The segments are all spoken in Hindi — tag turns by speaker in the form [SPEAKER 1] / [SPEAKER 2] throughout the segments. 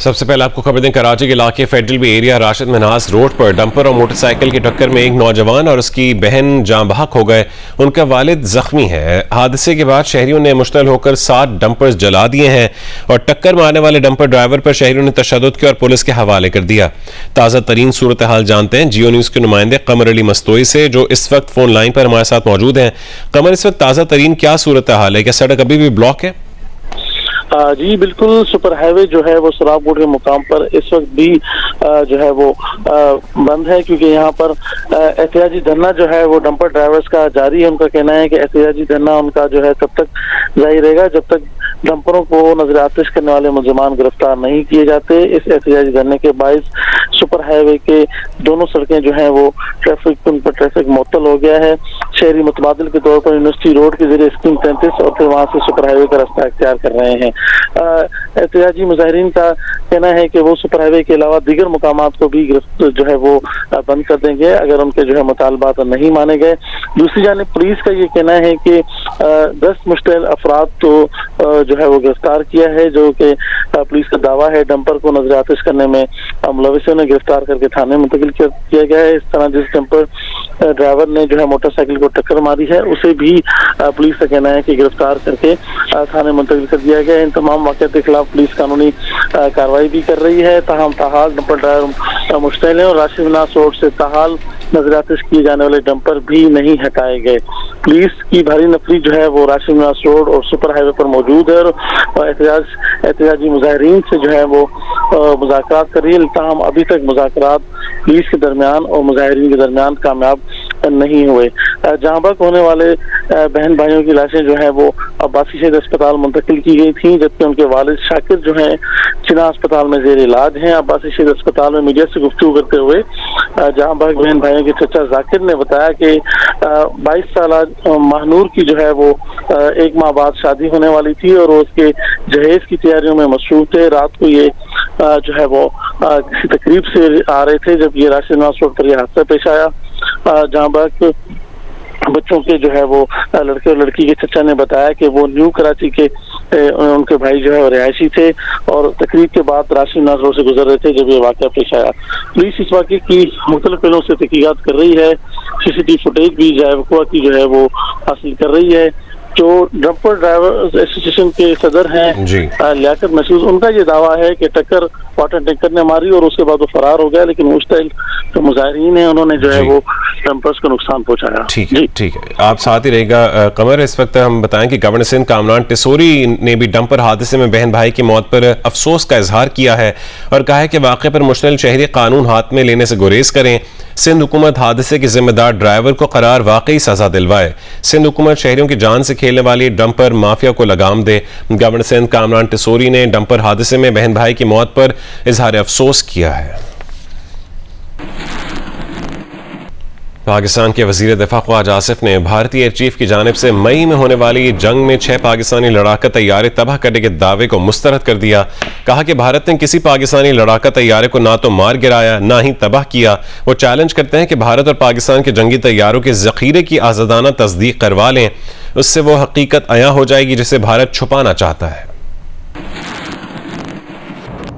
[SPEAKER 1] सबसे पहले आपको खबर दें, कराची के इलाके federal B area Rashid Minhas road पर डंपर और मोटरसाइकिल की टक्कर में एक नौजवान और उसकी बहन जाँ बहक हो गए। उनका वालिद जख्मी है। हादसे के बाद शहरियों ने मुश्तल होकर 7 डंपर्स जला दिए हैं और टक्कर मारने वाले डंपर ड्राइवर पर शहरियों ने तशद्दुद किया और पुलिस के हवाले कर दिया। ताज़ा तरीन सूरत हाल जानते हैं जियो न्यूज़ के नुमाइंदे कमर अली मस्तोई से, जो इस वक्त फोन लाइन पर हमारे साथ मौजूद हैं। कमर, इस वक्त ताज़ा तरीन क्या सूरत हाल है? क्या सड़क अभी भी ब्लॉक है?
[SPEAKER 2] जी बिल्कुल, सुपर हाईवे जो है वो सराबकोट के मुकाम पर इस वक्त भी जो है वो बंद है, क्योंकि यहाँ पर एहतियाजी धरना जो है वो डंपर ड्राइवर्स का जारी है। उनका कहना है कि एहतियाजी धरना उनका जो है तब तक जारी रहेगा जब तक डंपरों को नजर आतिश करने वाले मुलजमान गिरफ्तार नहीं किए जाते। इस एहतियाजी धरने के बायस सुपर हाईवे के दोनों सड़कें जो है वो उन पर ट्रैफिक मुअत्तल हो गया है। शहरी मुतबादिल के तौर पर यूनिवर्सिटी रोड के जरिए स्कीम 33 और फिर वहाँ से सुपर हाईवे का रास्ता इख्तियार कर रहे हैं। एहतियाजी मुजाहिरीन का कहना है कि वो सुपर हाईवे के अलावा दीगर मुकामात को भी जो है वो बंद कर देंगे अगर उनके जो है मुतालबात नहीं माने गए। दूसरी जानिब पुलिस का ये कहना है कि 10 मुश्तल अफराद तो जो है वो गिरफ्तार किया है, जो कि पुलिस का दावा है डंपर को नजर आतिश करने में मुलविसों ने गिरफ्तार करके थाने मुंतकिल किया गया है। इस तरह जिस डंपर ड्राइवर ने जो है मोटरसाइकिल को टक्कर मारी है उसे भी पुलिस का कहना है कि गिरफ्तार करके थाने मुंतकिल कर दिया गया है। इन तमाम वाक़यात के खिलाफ पुलिस कानूनी कार्रवाई भी कर रही है। ताहम ताहाल डंपर ड्राइवर मुश्तैल है और राशिद मिन्हास रोड से ताहाल नजर आतिश किए जाने वाले डंपर भी नहीं हटाए गए। पुलिस की भारी नफरी जो है वो राशिद मिन्हास रोड और सुपर हाईवे पर मौजूद है और एहतियाजी मुजाहिरीन से जो है वो मुज़ाकरात कर रही है। ताहम अभी तक मुज़ाकरात पुलिस के दरमियान और मुजाहिरीन के दरमियान कामयाब नहीं हुए। जहाँ बहक होने वाले बहन भाइयों की लाशें जो है वो अब्बासी शहीद अस्पताल मुंतकिल की गई थी, जबकि उनके वालिद शाकिर जो हैं चिना अस्पताल में जेर इलाज हैं। अब्बासी शहीद अस्पताल में मीडिया से गुफ्तगू करते हुए जहाँ बहक बहन भाइयों के चचा जाकिर ने बताया कि 22 साल महानूर की जो है वो 1 माह बाद शादी होने वाली थी और उसके जहेज की तैयारियों में मसरूफ थे। रात को ये जो है वो किसी तकरीब से आ रहे थे जब ये राशिद मिन्हास रोड पर यह हादसा पेश आया। जहाँ बहक बच्चों के जो है वो लड़के और लड़की के चचा ने बताया कि वो न्यू कराची के उनके भाई जो है रिहायशी थे और तकरीब के बाद राशिद मिन्हास रोड से गुजर रहे थे जब ये वाक़या पेश आया। पुलिस इस वाक़े की मुख्तलिफ पहलुओं से तहकीकात कर रही है। CCTV फुटेज भी जायबकुआ की जो है वो हासिल कर रही है। जो डंपर ड्राइवर एसोसिएशन के सदर हैं लियाकत महसूस, उनका ये दावा है कि टक्कर वाटर टैंकर ने मारी और उसके बाद वो फरार हो गया, लेकिन मुश्तैल जो मुजाहिरीन है उन्होंने जो है वो डंपर्स को नुकसान पहुंचाया। ठीक है, आप साथ ही रहेगा
[SPEAKER 1] कमर। इस वक्त हम बताएं कि गवर्नर सिंध कामरान टिसोरी ने भी डंपर हादसे में बहन भाई की मौत पर अफसोस का इजहार किया है और कहा है कि वाक़े पर मुश्तल शहरी कानून हाथ में लेने से गुरेज करें। सिंध हुकूमत हादसे के जिम्मेदार ड्राइवर को करार वाकई सजा दिलवाए। सिंध हुकूमत शहरियों की जान से खेलने वाली डंपर माफिया को लगाम दे। गवर्नर सिंध कामरान टिसोरी ने डंपर हादसे में बहन भाई की मौत पर इजहार अफसोस किया है। पाकिस्तान के वज़ीर दिफा ख्वाज आसिफ ने भारतीय एयर चीफ की जानिब से मई में होने वाली जंग में 6 पाकिस्तानी लड़ाका तैयारे तबाह करने के दावे को मुस्तरद कर दिया। कहा कि भारत ने किसी पाकिस्तानी लड़ाका तैयारे को ना तो मार गिराया ना ही तबाह किया। वो चैलेंज करते हैं कि भारत और पाकिस्तान के जंगी तैयारों के ज़ख़ीरे की आज़ादाना तस्दीक करवा लें, उससे वो हकीकत अया हो जाएगी जिसे भारत छुपाना चाहता है।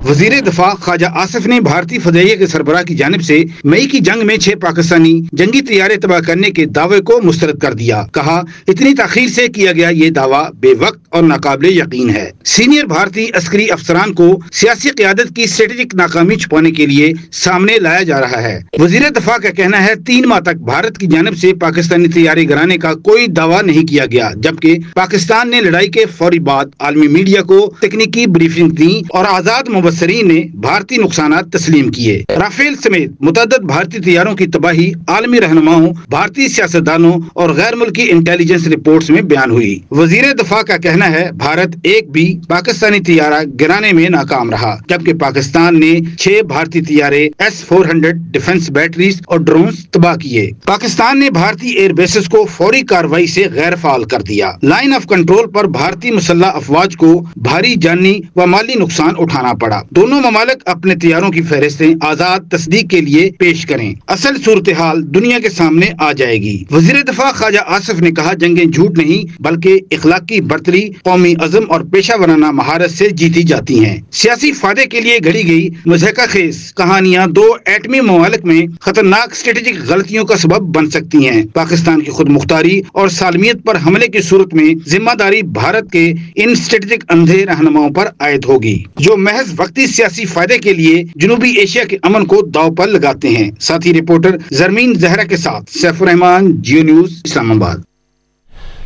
[SPEAKER 3] वजीर दिफा ख्वाजा आसिफ ने भारतीय फदाइया के सरबराह की जानिब से मई की जंग में 6 पाकिस्तानी जंगी तैयारे तबाह करने के दावे को मुस्तरद कर दिया। कहा, इतनी ताखीर से किया गया ये दावा बेवक्त और नाकाबिले यकीन है। सीनियर भारतीय अस्करी अफसरान को सियासी क़यादत की स्ट्रेटेजिक नाकामी छुपाने के लिए सामने लाया जा रहा है। वजीर दिफा का कहना है 3 माह तक भारत की जानिब से पाकिस्तानी तैयारी गिराने का कोई दावा नहीं किया गया, जबकि पाकिस्तान ने लड़ाई के फौरी बाद आलमी मीडिया को तकनीकी ब्रीफिंग दी और आजाद मुबस्सरीन ने भारतीय नुकसानात तस्लीम किए। राफेल समेत मुतअद्दिद भारतीय तैयारों की तबाही आलमी रहनुमाओं, भारतीय सियासतदानों और गैर मुल्की इंटेलिजेंस रिपोर्ट्स में बयान हुई। वजीर दिफा का कहना है भारत एक भी पाकिस्तानी तैयारा गिराने में नाकाम रहा, जबकि पाकिस्तान ने 6 भारतीय तैयारे S-400 डिफेंस बैटरीज और ड्रोन्स तबाह किए। पाकिस्तान ने भारतीय एयर बेसेस को फौरी कार्रवाई से गैर फाल कर दिया। लाइन ऑफ कंट्रोल पर भारतीय मुसल्लह अफवाज को भारी जानी व माली नुकसान उठाना पड़ा। दोनों ममालिक अपने तैयारों की फहरिस्तें आजाद तस्दीक के लिए पेश करें। असल सूरत हाल दुनिया के सामने आ जाएगी। वजीर दफा ख्वाजा आसिफ ने कहा, जंगें झूठ नहीं बल्कि इखलाकी बर्तरी, कौमी अज़म और पेशा वराना महारत से जीती जाती हैं। सियासी फायदे के लिए घड़ी गई मुज़हका खेज कहानियां दो एटमी ममालिक में खतरनाक स्ट्रेटेजिक गलतियों का सबब बन सकती हैं। पाकिस्तान की खुद मुख्तारी और सालमियत पर हमले की सूरत में जिम्मेदारी भारत के इन स्ट्रेटेजिक अंधे रहनुमाओं पर आयद होगी, जो महज वक्ती सियासी फायदे के लिए जनूबी एशिया के अमन को दांव पर लगाते हैं। साथी रिपोर्टर जरमीन जहरा के साथ सैफुर रहमान, जियो न्यूज, इस्लामाबाद।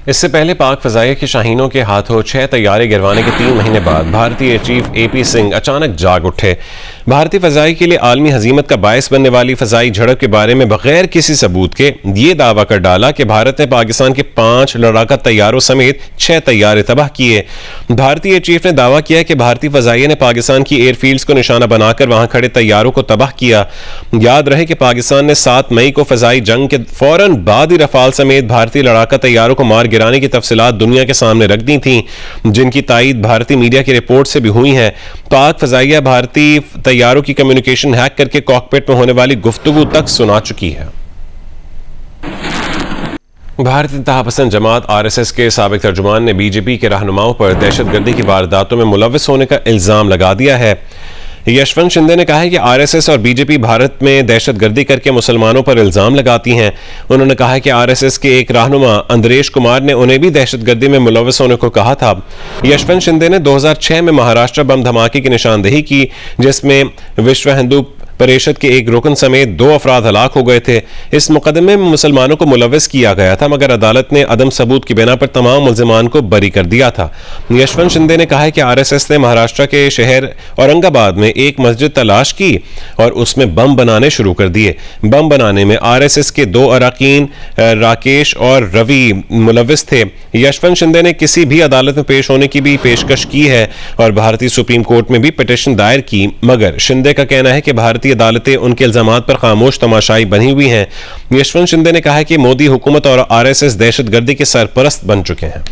[SPEAKER 1] इससे पहले पाक फजाइया के शाहीनों के हाथों 6 तैयारे गिरवाने के 3 महीने बाद भारतीय चीफ AP सिंह अचानक जाग उठे। भारतीय फजाई के लिए आलमी हजीमत का बायस बनने वाली फजाई झड़प के बारे में बगैर किसी सबूत के ये दावा कर डाला कि भारत ने पाकिस्तान के 5 लड़ाका तैयारों समेत 6 तैयारे तबाह किए। भारतीय चीफ ने दावा किया कि भारतीय फजाइया ने पाकिस्तान की एयरफील्ड्स को निशाना बनाकर वहां खड़े तैयारों को तबाह किया। याद रहे कि पाकिस्तान ने 7 मई को फजाई जंग के फौरन बाद ही रफाल समेत भारतीय लड़ाका तैयारों को मार गिराने की तफसीलात दुनिया के सामने रख दी थी, जिनकी तायीद भारतीय मीडिया की रिपोर्ट से भी हुई है। पाक फजाइया भारतीय तैयारों की कम्युनिकेशन हैक करके कॉकपिट में होने वाली गुफ्तगू तक सुना चुकी है। भारतीय इंतहापसंद जमात RSS के साबिक तर्जुमान ने BJP के रहनुमाओं पर दहशतगर्दी की वारदातों में मुलव्विस होने का इल्जाम लगा दिया है। यशवंत शिंदे ने कहा है कि RSS और BJP भारत में दहशतगर्दी करके मुसलमानों पर इल्जाम लगाती हैं। उन्होंने कहा है कि RSS के एक रहनुमा अंदरेश कुमार ने उन्हें भी दहशतगर्दी में मुलव्विस होने को कहा था। यशवंत शिंदे ने 2006 में महाराष्ट्र बम धमाके की निशानदेही की, जिसमें विश्व हिंदू परिषद के एक रुकन समेत 2 अफराद हलाक हो गए थे। इस मुकदमे में मुसलमानों को मुलव्विस किया गया था, मगर अदालत ने अदम सबूत की बिना पर तमाम मुल्जिमान को बरी कर दिया था। यशवंत शिंदे ने कहा है कि RSS ने महाराष्ट्र के शहर औरंगाबाद में एक मस्जिद तलाश की और उसमें बम बनाने शुरू कर दिए। बम बनाने में RSS के 2 अरकान राकेश और रवि मुलव्विस थे। यशवंत शिंदे ने किसी भी अदालत में पेश होने की भी पेशकश की है और भारतीय सुप्रीम कोर्ट में भी पिटीशन दायर की, मगर शिंदे का कहना है कि भारतीय अदालतें उनके इल्जामात पर खामोश तमाशाई बनी हुई हैं। यशवंत शिंदे ने कहा है कि मोदी हुकूमत और RSS दहशतगर्दी के सरपरस्त बन चुके हैं।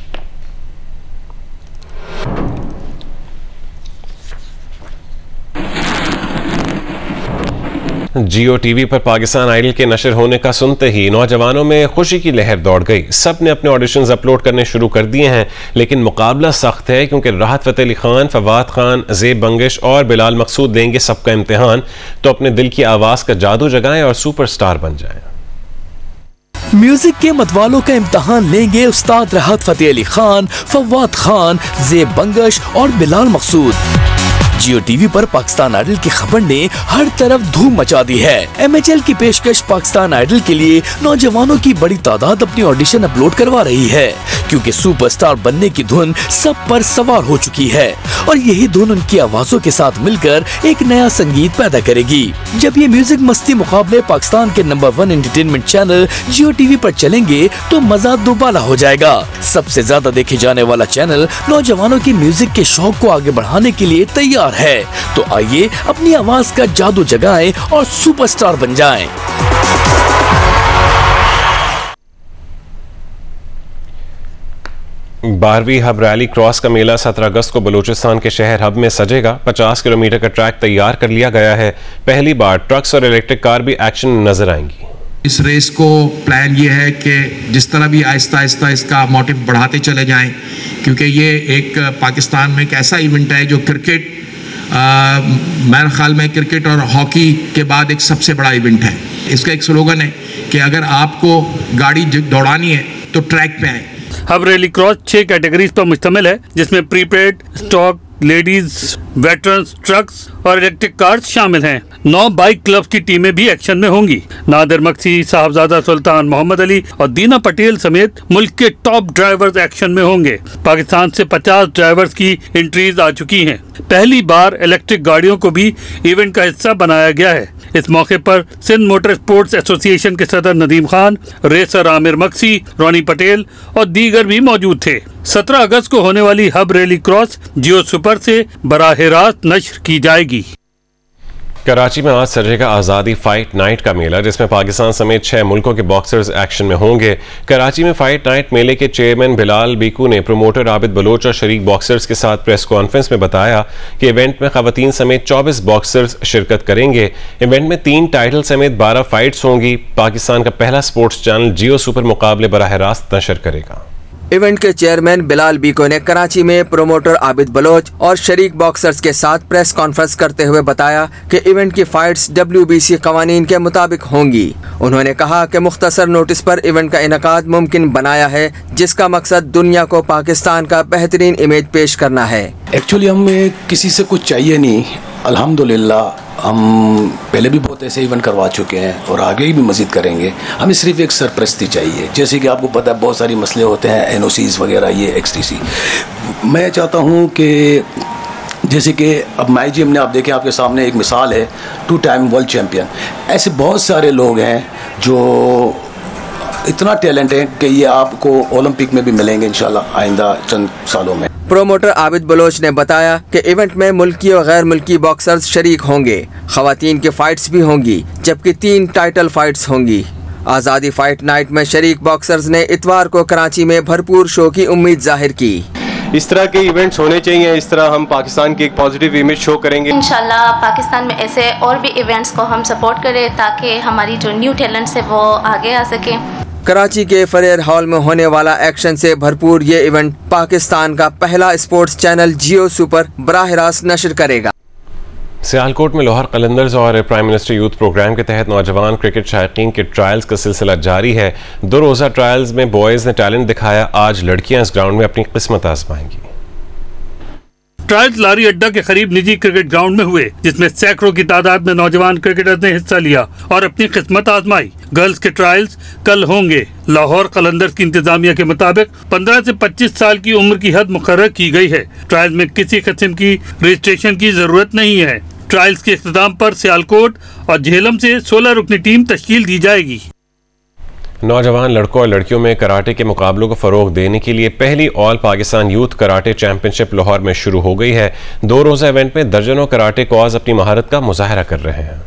[SPEAKER 1] जियो टीवी पर पाकिस्तान आइडल के नशर होने का सुनते ही नौजवानों में खुशी की लहर दौड़ गई। सब ने अपने ऑडिशंस अपलोड करने शुरू कर दिए हैं, लेकिन मुकाबला सख्त है क्योंकि राहत फतेह अली खान, फवाद खान, ज़ेब बंगिश और बिलाल मकसूद लेंगे सबका इम्तिहान। तो अपने दिल की आवाज का जादू जगाएं और सुपरस्टार बन जाएं।
[SPEAKER 4] म्यूजिक के मतवालों का इम्तिहान लेंगे उस्ताद राहत फतेह अली खान, फवाद खान, ज़ेब बंगिश और बिलाल मकसूद। जियो टीवी पर पाकिस्तान आइडल की खबर ने हर तरफ धूम मचा दी है। MHL की पेशकश पाकिस्तान आइडल के लिए नौजवानों की बड़ी तादाद अपनी ऑडिशन अपलोड करवा रही है, क्योंकि सुपरस्टार बनने की धुन सब पर सवार हो चुकी है और यही धुन उनकी आवाजों के साथ मिलकर एक नया संगीत पैदा करेगी। जब ये म्यूजिक मस्ती मुकाबले पाकिस्तान के नंबर 1 एंटरटेनमेंट चैनल जियो टीवी पर चलेंगे तो मजा दुबाला हो जाएगा। सबसे ज्यादा देखे जाने वाला चैनल नौजवानों की म्यूजिक के शौक को आगे बढ़ाने के लिए तैयार है। तो आइए अपनी आवाज का जादू जगाएं और सुपरस्टार बन जाएं।
[SPEAKER 1] 12वीं हब रैली क्रॉस का मेला 17 अगस्त को बलूचिस्तान के शहर हब में सजेगा। 50 किलोमीटर का ट्रैक तैयार कर लिया गया है। पहली बार ट्रक्स और इलेक्ट्रिक कार भी एक्शन में नजर आएंगी।
[SPEAKER 5] इस रेस को प्लान ये है कि जिस तरह भी आहिस्ता आहिस्ता इसका मोटिव बढ़ाते चले जाएं, क्योंकि ये एक पाकिस्तान में एक ऐसा इवेंट है जो क्रिकेट, मेरे ख्याल में क्रिकेट और हॉकी के बाद एक सबसे बड़ा इवेंट है। इसका एक स्लोगन है कि अगर आपको गाड़ी दौड़ानी है तो ट्रैक पे आए।
[SPEAKER 6] हब रैली क्रॉस 6 कैटेगरीज पर मुश्तमिल है, जिसमें prepaid, stock, ladies, veterans, trucks और इलेक्ट्रिक कार्स शामिल हैं। 9 बाइक क्लब्स की टीमें भी एक्शन में होंगी। नादिर मक्सी, साहबजादा सुल्तान मोहम्मद अली और दीना पटेल समेत मुल्क के टॉप ड्राइवर्स एक्शन में होंगे। पाकिस्तान से 50 ड्राइवर्स की एंट्रीज आ चुकी हैं। पहली बार इलेक्ट्रिक गाड़ियों को भी इवेंट का हिस्सा बनाया गया है। इस मौके पर सिंध मोटर स्पोर्ट्स एसोसिएशन के सदर नदीम खान, रेसर आमिर मक्सी, रोनी पटेल और दीगर भी मौजूद थे। 17 अगस्त को होने वाली हब रैली क्रॉस जियो सुपर से बराह रास्त नश्र की जाएगी।
[SPEAKER 1] कराची में आज सजेगा आज़ादी फाइट नाइट का मेला, जिसमें पाकिस्तान समेत 6 मुल्कों के बॉक्सर्स एक्शन में होंगे। कराची में फाइट नाइट मेले के चेयरमैन बिलाल बीकू ने प्रोमोटर आबिद बलोच और शरीक बॉक्सर्स के साथ प्रेस कॉन्फ्रेंस में बताया कि इवेंट में खवातीन समेत 24 बॉक्सर्स शिरकत करेंगे। इवेंट में 3 टाइटल समेत 12 फाइट्स होंगी। पाकिस्तान का पहला स्पोर्ट्स चैनल जियो सुपर मुकाबले बराह रास्त नशर करेगा।
[SPEAKER 7] इवेंट के चेयरमैन बिलाल बीको ने कराची में प्रोमोटर आबिद बलोच और शरीक बॉक्सर्स के साथ प्रेस कॉन्फ्रेंस करते हुए बताया कि इवेंट की फाइट्स WBC कवानीन के मुताबिक होंगी। उन्होंने कहा कि मुख्तसर नोटिस पर इवेंट का इनकाद मुमकिन बनाया है, जिसका मकसद दुनिया को पाकिस्तान का बेहतरीन इमेज पेश करना है।
[SPEAKER 8] एक्चुअली हमें किसी से कुछ चाहिए नहीं, अल्हम्दुलिल्लाह हम पहले भी बहुत ऐसे इवेंट करवा चुके हैं और आगे भी मज़ीद करेंगे। हमें सिर्फ एक सरपरस्ती चाहिए। जैसे कि आपको पता है बहुत सारी मसले होते हैं, NOCs वगैरह, ये XTC। मैं चाहता हूँ कि जैसे कि अब MyGM ने आप देखें, आपके सामने एक मिसाल है, 2 टाइम वर्ल्ड चैम्पियन। ऐसे बहुत सारे लोग हैं जो इतना टैलेंट है कि ये आपको ओलंपिक में भी मिलेंगे इंशाल्लाह आइंदा चंद सालों में।
[SPEAKER 7] प्रोमोटर आबिद बलोच ने बताया कि इवेंट में मुल्की और गैर मुल्की बॉक्सर्स शरीक होंगे। खवातीन की फाइट्स भी होंगी, जबकि 3 टाइटल फाइट्स होंगी। आज़ादी फाइट नाइट में शरीक बॉक्सर्स ने इतवार को कराची में भरपूर शो की उम्मीद जाहिर की।
[SPEAKER 9] इस तरह के इवेंट्स होने चाहिए, इस तरह हम पाकिस्तान की एक पॉजिटिव इमेज शो करेंगे। इंशाल्लाह पाकिस्तान में ऐसे और भी इवेंट्स को हम सपोर्ट करें ताकि हमारी जो न्यू टैलेंट्स है वो आगे आ सके।
[SPEAKER 7] कराची के फरेर हॉल में होने वाला एक्शन से भरपूर ये इवेंट पाकिस्तान का पहला स्पोर्ट्स चैनल जियो सुपर बराह रास्त नशर करेगा।
[SPEAKER 1] सियालकोट में लाहौर कलंदर्स और प्राइम मिनिस्टर यूथ प्रोग्राम के तहत नौजवान क्रिकेट शायकीन के ट्रायल्स का सिलसिला जारी है। 2 रोज़ा ट्रायल्स में बॉयज़ ने टैलेंट दिखाया। आज लड़कियां इस ग्राउंड में अपनी किस्मत आजमाएंगी।
[SPEAKER 6] ट्रायल्स लारी अड्डा के करीब निजी क्रिकेट ग्राउंड में हुए, जिसमें सैकड़ों की तादाद में नौजवान क्रिकेटर्स ने हिस्सा लिया और अपनी किस्मत आजमाई। गर्ल्स के ट्रायल्स कल होंगे। लाहौर कलंदर्स की इंतजामिया के मुताबिक 15 से 25 साल की उम्र की हद मुकर्रर की गई है। ट्रायल में किसी किस्म की रजिस्ट्रेशन की जरूरत नहीं है। ट्रायल्स के इख्तिताम पर सियालकोट और झेलम से 16 रुकनी टीम तश्कील दी जाएगी।
[SPEAKER 1] नौजवान लड़कों और लड़कियों में कराटे के मुकाबलों को फरोग देने के लिए पहली all Pakistan youth karate championship Lahore में शुरू हो गई है। 2 रोज़ा इवेंट में दर्जनों कराटे कॉज अपनी महारत का मुजाहरा कर रहे हैं।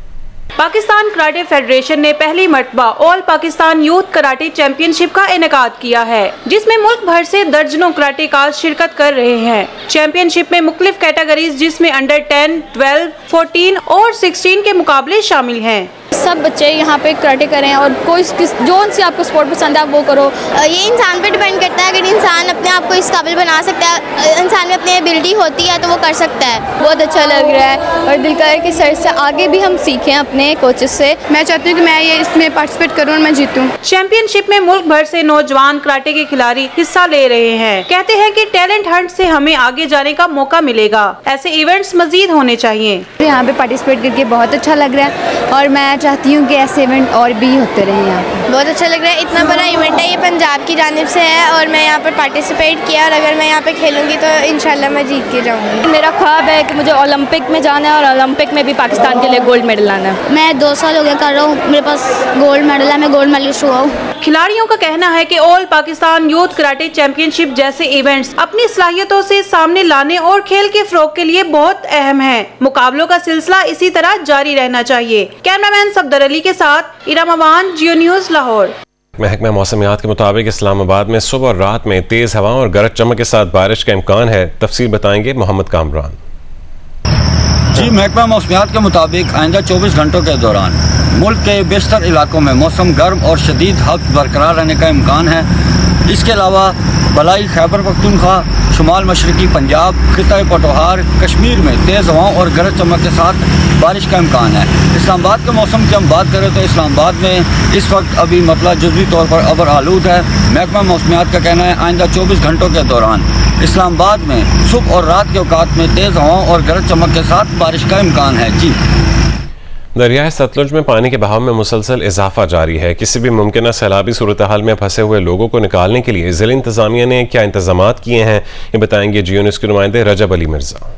[SPEAKER 10] पाकिस्तान कराटे फेडरेशन ने पहली मर्तबा all Pakistan youth karate championship का इनेकाद किया है, जिसमें मुल्क भर से दर्जनों कराटेकाज शिरकत कर रहे हैं। चैंपियनशिप में मुख्तलिफ कैटेगरीज जिसमें अंडर 10, 12, 14 और 16 के मुकाबले शामिल हैं।
[SPEAKER 11] सब बच्चे यहाँ पे कराटे करें और कोई जो सी आपको स्पोर्ट पसंद है आप वो करो। ये इंसान पे डिपेंड करता है, अगर इंसान अपने आप को इस काबिल बना सकता है, इंसान में अपनी एबिलिटी होती है तो वो कर सकता है। बहुत अच्छा लग रहा है और दिल कर कि सर से आगे भी हम सीखें अपने कोचेस से। मैं चाहती हूँ कि मैं ये इसमें पार्टिसिपेट करूँ और मैं जीतूँ।
[SPEAKER 10] चैंपियनशिप में मुल्क भर से नौजवान कराटे के खिलाड़ी हिस्सा ले रहे हैं। कहते हैं कि टैलेंट हंट से हमें आगे जाने का मौका मिलेगा। ऐसे इवेंट्स मजीद होने चाहिए।
[SPEAKER 11] यहाँ पे पार्टिसिपेट करके बहुत अच्छा लग रहा है और मैं चाहती हूँ कि ऐसे इवेंट और भी होते रहे यहाँ पे। बहुत अच्छा लग रहा है। इतना बड़ा इवेंट है, ये पंजाब की जानिब से है और मैं यहाँ पर पार्टिसिपेट किया और अगर मैं यहाँ पे खेलूंगी तो इंशाल्लाह मैं जीत के जाऊँगी।
[SPEAKER 12] मेरा ख्वाब है कि मुझे ओलंपिक में जाना है और ओलंपिक में भी पाकिस्तान के लिए गोल्ड मेडल लाना है।
[SPEAKER 11] मैं 2 साल हो गया कर रहा हूँ, मेरे पास गोल्ड मेडल है, मैं गोल्ड मेडलिस्ट हुआ हूँ।
[SPEAKER 10] खिलाड़ियों का कहना है कि all Pakistan youth karate championship जैसे इवेंट्स अपनी सलाहियतों से सामने लाने और खेल के फरोग के लिए बहुत अहम है। मुकाबलों का सिलसिला इसी तरह जारी रहना चाहिए। कैमरामैन सफदर अली के साथ इराम अवान, जियो न्यूज़ लाहौर।
[SPEAKER 1] महकमा मौसमियात के मुताबिक इस्लामाबाद में सुबह और रात में तेज हवा और गरज चमक के साथ बारिश का इम्कान है। तफसील बताएंगे मोहम्मद कामरान।
[SPEAKER 13] जी, महकमा मौसमियात के मुताबिक आइंदा 24 घंटों के दौरान मुल्क के बेशतर इलाकों में मौसम गर्म और शदीद हब्स बरकरार रहने का इम्कान है। इसके अलावा बलाई खैबर पख्तूनख्वा, शुमाल मशरकी पंजाब, खिता पटोहार, कश्मीर में तेज़ हवाओं और गरज चमक के साथ बारिश का इम्कान है। इस्लामाबाद के मौसम की हम बात करें तो इस्लामाबाद में इस वक्त अभी मतला जुज़वी तौर पर अबर आलूद है। महकमा मौसमियात का कहना है आइंदा 24 घंटों के दौरान इस्लामाबाद में सुबह और रात के औकात में तेज़ हवाओं और गरज चमक के साथ बारिश का इम्कान है। जी,
[SPEAKER 1] दरियाए सतलुज में पानी के बहाव में मुसलसल इजाफा जारी है। किसी भी मुमकिन सैलाबी सूरत हाल में फंसे हुए लोगों को निकालने के लिए ज़िला इंतजामिया ने क्या इंतजामात किए हैं, ये बताएंगे जियो न्यूज़ के नुमाइंदे रजब अली मिर्जा।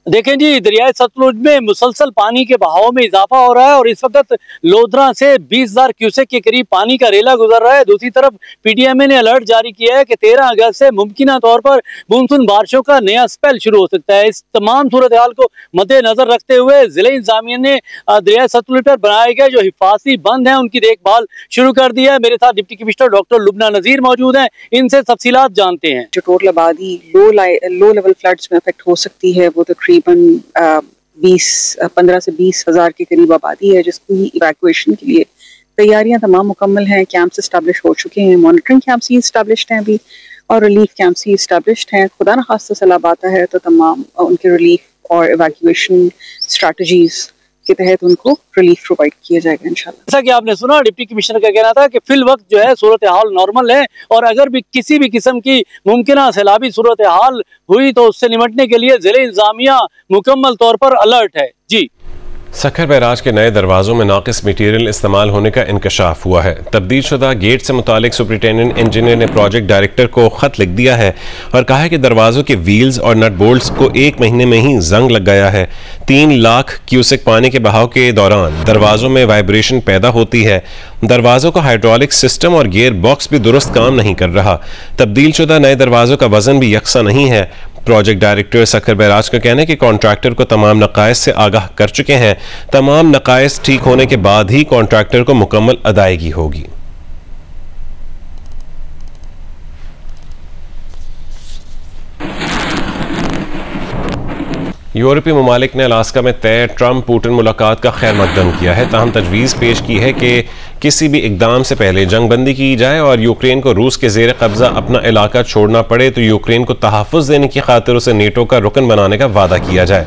[SPEAKER 14] देखें जी, दरियाए सतलुज में मुसलसल पानी के बहाव में इजाफा हो रहा है और इस वक्त लोधरा से 20,000 क्यूसेक के करीब पानी का रेला गुजर रहा है। दूसरी तरफ पीटीएमए ने अलर्ट जारी किया है कि 13 अगस्त से मुमकिना तौर पर मानसून बारिशों का नया स्पेल शुरू हो सकता है। इस तमाम सूरत हाल को मद्देनजर रखते हुए जिले इंतजामिया ने दरियाए सतलुज पर बनाए गए जो हिफाजती बंद हैं उनकी देखभाल शुरू कर दी है। मेरे साथ डिप्टी कमिश्नर डॉक्टर लुबना नजीर मौजूद हैं, इनसे तफसीलात जानते हैं।
[SPEAKER 15] जो टोटल आबादी लो लेवल फ्लड्स में अफेक्ट हो सकती है वो तकरीबन 15 से 20 हज़ार के करीब आबादी है, जिसकी इवैक्यूएशन के लिए तैयारियां तमाम मुकम्मल हैं। कैंप्स इस्टेब्लिश हो चुके हैं, मॉनिटरिंग कैंप्स ही इस्टेब्लिश्ड हैं अभी और रिलीफ कैंप्स ही इस्टेब्लिश्ड हैं। खुदा न खास्ता सैलाब आता है तो तमाम उनके रिलीफ और इवैक्यूएशन स्ट्रैटेजीज के तहत उनको रिलीफ प्रोवाइड किया जाएगा इंशाल्लाह।
[SPEAKER 14] जैसा कि आपने सुना, डिप्टी कमिश्नर का कहना था कि फिल वक्त जो है सूरत हाल नॉर्मल है और अगर भी किसी भी किस्म की मुमकिन सैलाबी सूरत हाल हुई तो उससे निपटने के लिए जिले इंतजामिया मुकम्मल तौर पर अलर्ट है। जी,
[SPEAKER 1] सखर बैराज के नए दरवाज़ों में नाकिस मटीरियल इस्तेमाल होने का इंकशाफ हुआ है। तब्दील शुदा गेट से मुतालिक सुपरिटेंडेंट इंजीनियर ने प्रोजेक्ट डायरेक्टर को ख़त लिख दिया है और कहा है कि दरवाज़ों के व्हील्स और नट बोल्ट्स को 1 महीने में ही जंग लग गया है। 3 लाख क्यूसेक पानी के बहाव के दौरान दरवाज़ों में वाइब्रेशन पैदा होती है। दरवाज़ों का हाइड्रोलिक सिस्टम और गियर बॉक्स भी दुरुस्त काम नहीं कर रहा। तब्दील शुदा नए दरवाज़ों का वजन भी यकसा नहीं है। प्रोजेक्ट डायरेक्टर सखर बैराज का कहना है कि कॉन्ट्रैक्टर को तमाम नकाइस से आगाह कर चुके हैं। तमाम नकाइस ठीक होने के बाद ही कॉन्ट्रैक्टर को मुकम्मल अदायगी होगी। यूरोपीय ममालिक ने अलास्का में तय ट्रंप पुतिन मुलाकात का खैर मकदम किया है, ताहम तजवीज़ पेश की है कि किसी भी इकदाम से पहले जंगबंदी की जाए और यूक्रेन को रूस के ज़ेर कब्ज़ा अपना इलाका छोड़ना पड़े तो यूक्रेन को तहफ़्फ़ुज़ देने की खातिर उसे नेटो का रुकन बनाने का वादा किया जाए।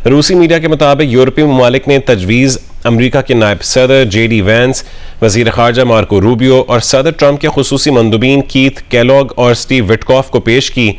[SPEAKER 1] रूसी मीडिया के मुताबिक यूरोपीय ममालिक ने तजवीज़ अमरीका के नायब सदर JD वैंस, वज़ीर ख़ारजा मार्को रूबियो और सदर ट्रंप के खुसूसी मंदूबीन कीथ केलॉग और स्टीव विटकॉफ को पेश की।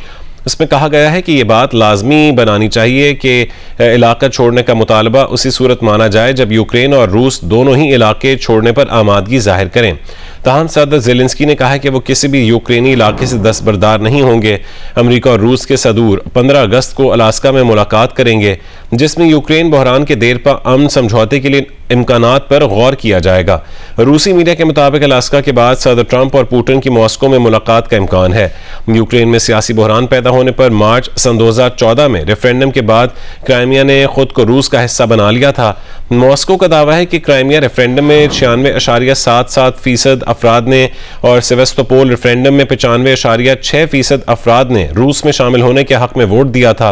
[SPEAKER 1] इसमें कहा गया है कि ये बात लाजमी बनानी चाहिए कि इलाका छोड़ने का मुतालबा उसी सूरत माना जाए जब यूक्रेन और रूस दोनों ही इलाके छोड़ने पर आमादगी जाहिर करें। ताहम सदर ज़ेलेंस्की ने कहा है कि वो किसी भी यूक्रेनी इलाके से दस्तबरदार नहीं होंगे। अमरीका और रूस के सदूर 15 अगस्त को अलास्का में मुलाकात करेंगे, जिसमें यूक्रेन बहरान के देरपा अमन समझौते के लिए इम्कानात पर गौर किया जाएगा। रूसी मीडिया के मुताबिक अलास्का के बाद सदर ट्रंप और पुतिन की मॉस्को में मुलाकात का इम्कान है। यूक्रेन में सियासी बहरान पैदा होने पर मार्च सन 2014 में रेफरेंडम के बाद क्राइमिया ने खुद को रूस का हिस्सा बना लिया था। मॉस्को का दावा है कि क्राइमिया रेफरेंडम में 96.77% अफराद ने और सेवेस्तोपोल रेफरेंडम में 95.6% अफराद ने रूस में शामिल होने के हक में वोट दिया था।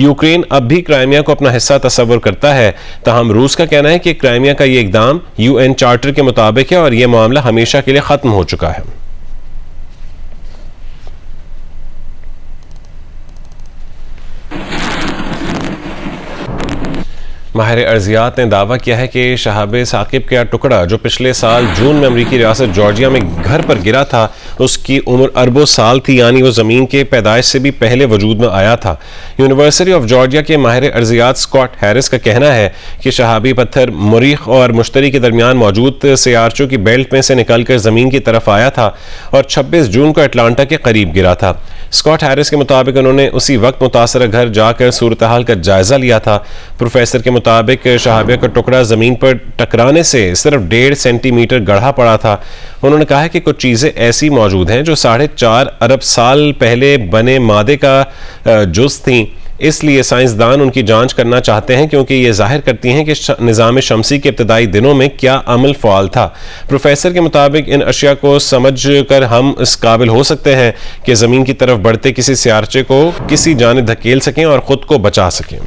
[SPEAKER 1] यूक्रेन अब भी क्राइमिया को अपना हिस्सा तस्वर करता है, ताहम रूस का कहना है कि क्राइमिया का ये इकदाम UN चार्टर के मुताबिक है और यह मामला हमेशा के लिए खत्म हो चुका है। माहिर अर्जियात ने दावा किया है कि शहाब साकिब का टुकड़ा जो पिछले साल जून में अमरीकी रियासत जॉर्जिया में घर पर गिरा था, उसकी उम्र अरबों साल थी, यानी वो ज़मीन के पैदाइश से भी पहले वजूद में आया था। यूनिवर्सिटी ऑफ जॉर्जिया के माहिर अर्जियात स्कॉट हैरिस का कहना है कि शहाबी पत्थर मरीख और मुश्तरी के दरमियान मौजूद सियारचों की बेल्ट में से निकलकर ज़मीन की तरफ आया था और 26 जून को अटलांटा के करीब गिरा था। स्कॉट हैरिस के मुताबिक उन्होंने उसी वक्त मुतासरा घर जाकर सूरत हाल का जायजा लिया था। प्रोफेसर के मुताबिक शहाबिया का टुकड़ा जमीन पर टकराने से सिर्फ 1.5 सेंटीमीटर गढ़ा पड़ा था। उन्होंने कहा है कि कुछ चीजें ऐसी मौजूद हैं जो 4.5 अरब साल पहले बने मादे का जुज़ थी, इसलिए साइंसदान उनकी जांच करना चाहते हैं क्योंकि ये जाहिर करती हैं कि निज़ाम शमसी के इब्तदाई दिनों में क्या अमल फ़ाल था। प्रोफेसर के मुताबिक इन अशिया को समझ कर हम इस काबिल हो सकते हैं कि ज़मीन की तरफ बढ़ते किसी सियारचे को किसी जानिब धकेल सकें और ख़ुद को बचा सकें।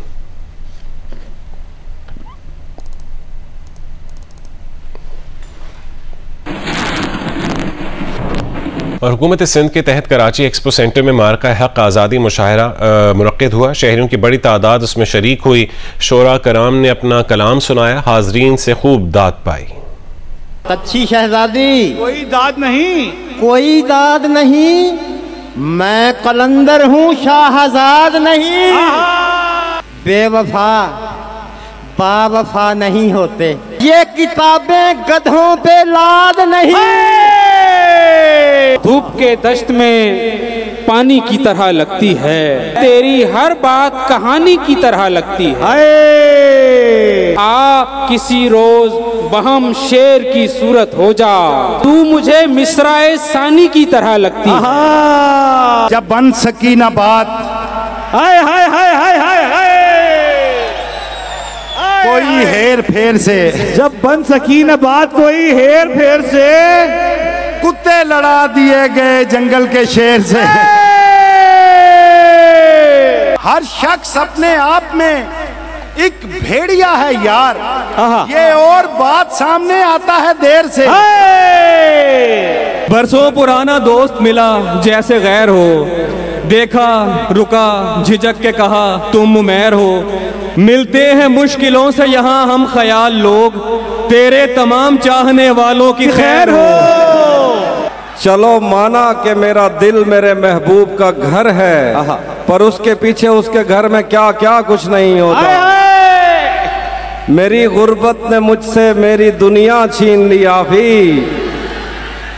[SPEAKER 1] और हुकूमत सिंध के तहत कराची एक्सपो सेंटर में मार्का हक आज़ादी मुशायरा मुनक्किद हुआ। शहरियों की बड़ी तादाद उसमें शरीक हुई। शोरा कराम ने अपना कलाम सुनाया, हाजरीन से खूब दाद पाई।
[SPEAKER 16] अच्छी शहजादी कोई दाद नहीं, कोई दाद नहीं, मैं कलंदर हूँ शाहजाद नहीं। बेवफा बावफा नहीं होते, ये किताबें गधों पे लाद नहीं।
[SPEAKER 17] धूप के दश्त में पानी की तरह लगती है, तेरी हर बात कहानी की तरह लगती है। आ किसी रोज बहम शेर की सूरत हो जा, तू मुझे मिसराए सानी की तरह लगती है।
[SPEAKER 18] जब बन सकी ना बात, हाय हाय हाय हाय हाय हाय, कोई हेर फेर से, जब बन सकी ना बात कोई हेर फेर से, कुत्ते लड़ा दिए गए जंगल के शेर से। हर शख्स अपने आप में एक भेड़िया है यार, ये और बात सामने आता है देर से।
[SPEAKER 19] बरसों पुराना दोस्त मिला जैसे गैर हो, देखा रुका झिझक के कहा तुम उमैर हो। मिलते हैं मुश्किलों से यहाँ हम ख्याल लोग, तेरे तमाम चाहने वालों की खैर हो।
[SPEAKER 20] चलो माना कि मेरा दिल मेरे महबूब का घर है, पर उसके पीछे उसके घर में क्या क्या कुछ नहीं होता। मेरी गुर्बत ने मुझसे मेरी दुनिया छीन ली आफी,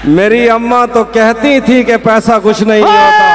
[SPEAKER 20] मेरी अम्मा तो कहती थी कि पैसा कुछ नहीं होता।